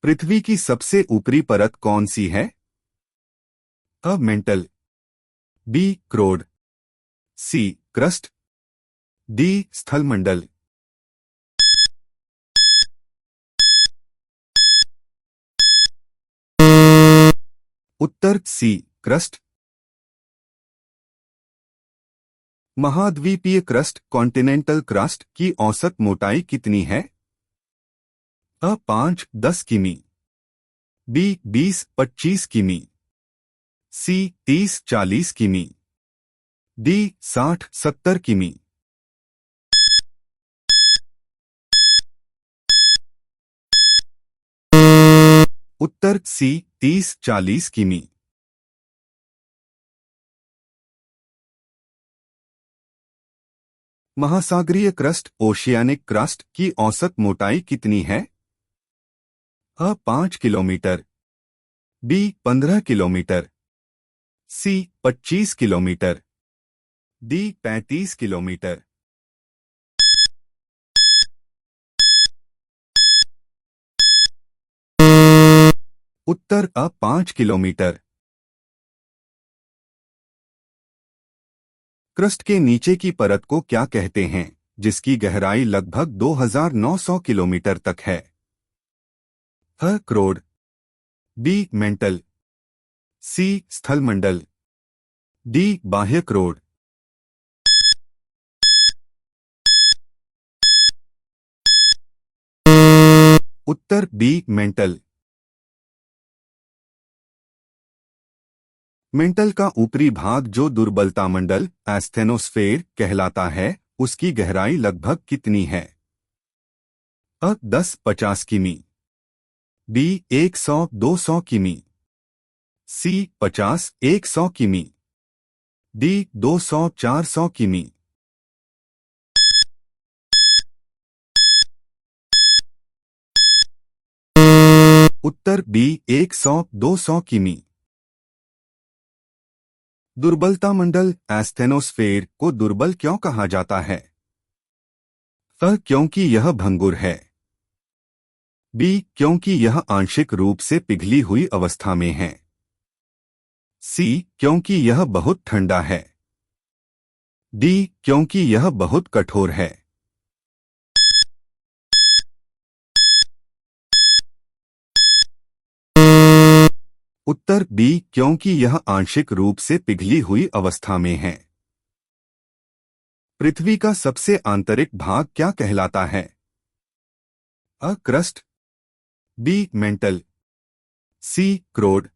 पृथ्वी की सबसे ऊपरी परत कौन सी है? अ मेंटल, बी क्रोड, सी क्रस्ट, डी स्थलमंडल। उत्तर सी क्रस्ट। महाद्वीपीय क्रस्ट कॉन्टिनेंटल क्रस्ट की औसत मोटाई कितनी है? अ 5-10 किमी, बी 20-25 किमी, सी 30-40 किमी, डी 60-70 किमी। उत्तर सी 30-40 किमी। महासागरीय क्रस्ट ओशियानिक क्रस्ट की औसत मोटाई कितनी है? अ 5 किलोमीटर, बी 15 किलोमीटर, सी 25 किलोमीटर, डी 35 किलोमीटर। उत्तर अ 5 किलोमीटर। क्रस्ट के नीचे की परत को क्या कहते हैं, जिसकी गहराई लगभग 2900 किलोमीटर तक है? अ क्रोड, बी मेंटल, सी स्थलमंडल, डी बाह्य क्रोड। उत्तर बी मेंटल। मेंटल का ऊपरी भाग जो दुर्बलता मंडल एस्थेनोस्फेयर कहलाता है, उसकी गहराई लगभग कितनी है? अ 10-50 किमी, बी 100-200 किमी, सी 50-100 किमी, डी 200-400 किमी। उत्तर बी 100-200 किमी। दुर्बलता मंडल एस्थेनोस्फेयर को दुर्बल क्यों कहा जाता है? अ क्योंकि यह भंगुर है, बी क्योंकि यह आंशिक रूप से पिघली हुई अवस्था में है, सी क्योंकि यह बहुत ठंडा है, डी क्योंकि यह बहुत कठोर है। उत्तर बी क्योंकि यह आंशिक रूप से पिघली हुई अवस्था में है। पृथ्वी का सबसे आंतरिक भाग क्या कहलाता है? A crust, B mantle, C क्रोड,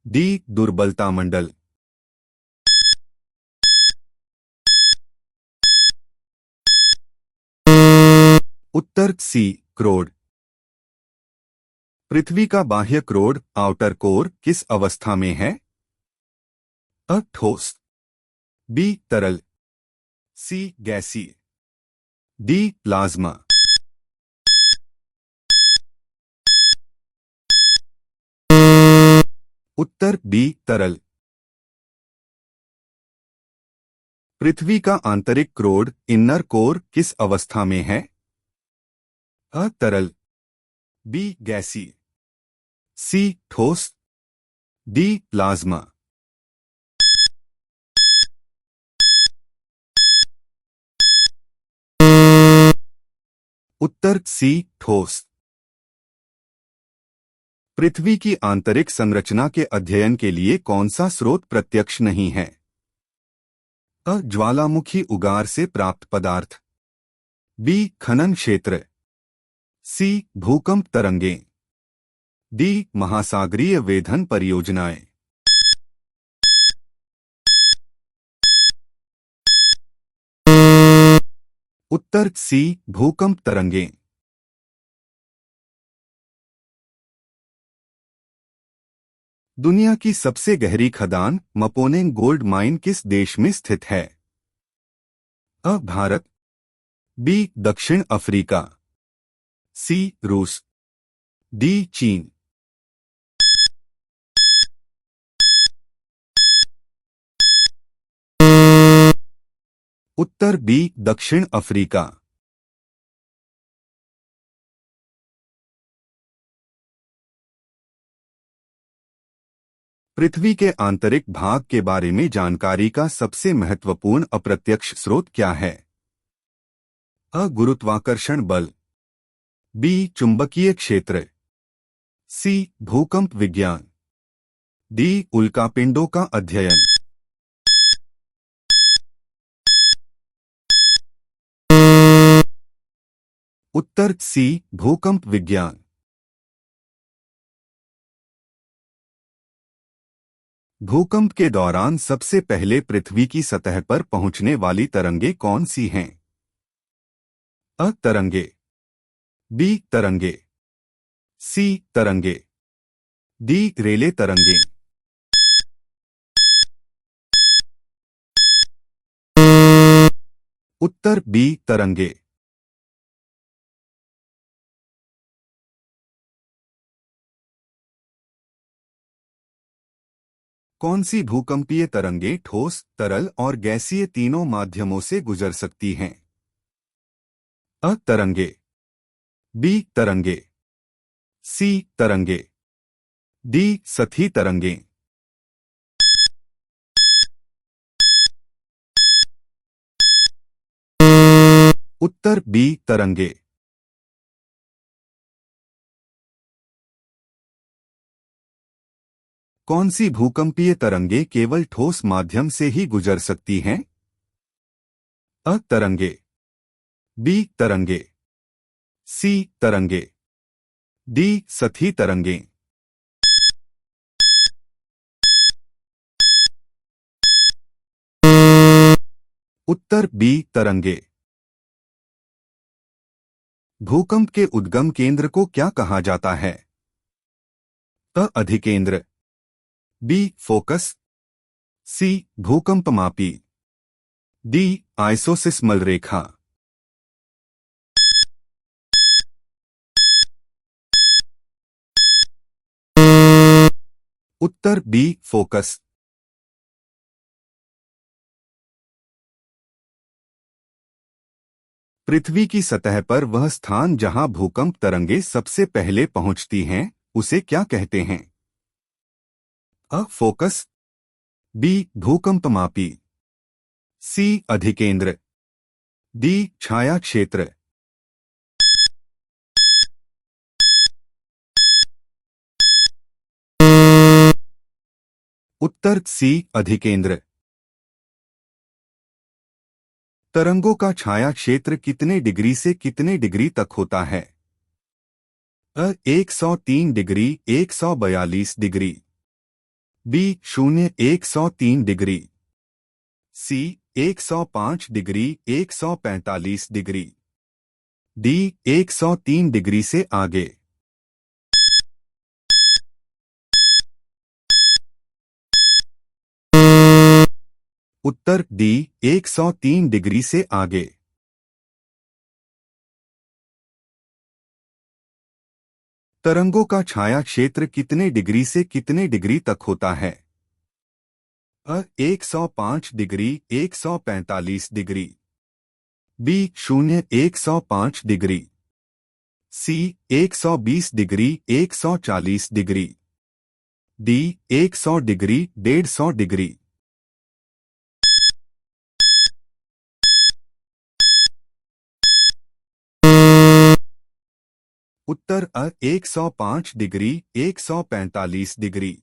डी दुर्बलता मंडल। उत्तर सी क्रोड। पृथ्वी का बाह्य क्रोड आउटर कोर किस अवस्था में है? अ ठोस, बी तरल, सी गैसीय, डी प्लाज्मा। उत्तर बी तरल। पृथ्वी का आंतरिक क्रोड इनर कोर किस अवस्था में है? अ तरल, बी गैसीय, सी ठोस, डी प्लाज्मा। उत्तर सी ठोस। पृथ्वी की आंतरिक संरचना के अध्ययन के लिए कौन सा स्रोत प्रत्यक्ष नहीं है? अ ज्वालामुखी उगार से प्राप्त पदार्थ, बी खनन क्षेत्र, सी भूकंप तरंगें, डी महासागरीय वेधन परियोजनाएं। उत्तर सी भूकंप तरंगें। दुनिया की सबसे गहरी खदान मपोनेंग गोल्ड माइन किस देश में स्थित है? अ भारत, बी दक्षिण अफ्रीका, सी रूस, डी चीन। उत्तर बी दक्षिण अफ्रीका। पृथ्वी के आंतरिक भाग के बारे में जानकारी का सबसे महत्वपूर्ण अप्रत्यक्ष स्रोत क्या है? अ. गुरुत्वाकर्षण बल, बी. चुंबकीय क्षेत्र, सी. भूकंप विज्ञान, डी. उल्कापिंडों का अध्ययन। उत्तर सी. भूकंप विज्ञान। भूकंप के दौरान सबसे पहले पृथ्वी की सतह पर पहुंचने वाली तरंगे कौन सी हैं? अ. तरंगे, बी. तरंगे, सी. तरंगे, डी. रेले तरंगे। उत्तर बी. तरंगे। कौन सी भूकंपीय तरंगे ठोस, तरल और गैसीय तीनों माध्यमों से गुजर सकती हैं? अ. तरंगे, बी. तरंगे, सी. तरंगे, डी. सतही तरंगे। उत्तर बी. तरंगे। कौन सी भूकंपीय तरंगे केवल ठोस माध्यम से ही गुजर सकती हैं? अ. तरंगे, बी. तरंगे, सी. तरंगे, डी. सतही तरंगे। उत्तर बी. तरंगे। भूकंप के उद्गम केंद्र को क्या कहा जाता है? अ. अधिकेंद्र, बी. फोकस, सी. भूकंपमापी, डी. आइसोसिस्मल रेखा। उत्तर बी. फोकस। पृथ्वी की सतह पर वह स्थान जहां भूकंप तरंगे सबसे पहले पहुंचती हैं, उसे क्या कहते हैं? अ. Focus, B. भूकंपमापी, सी. अधिकेंद्र, डी. छाया क्षेत्र। उत्तर सी. अधिकेंद्र। तरंगों का छाया क्षेत्र कितने डिग्री से कितने डिग्री तक होता है? अ. 103 डिग्री 142 डिग्री, बी. 103 डिग्री, सी. 105 डिग्री 145 डिग्री, डी. 103 डिग्री से आगे। उत्तर डी. 103 डिग्री से आगे। तरंगों का छाया क्षेत्र कितने डिग्री से कितने डिग्री तक होता है? A. 105 degree 145 degree, B. 105 degree, C. 120 degree 140 degree, D. 100 degree 150 degree. उत्तर अ. 105 degree 145 degree.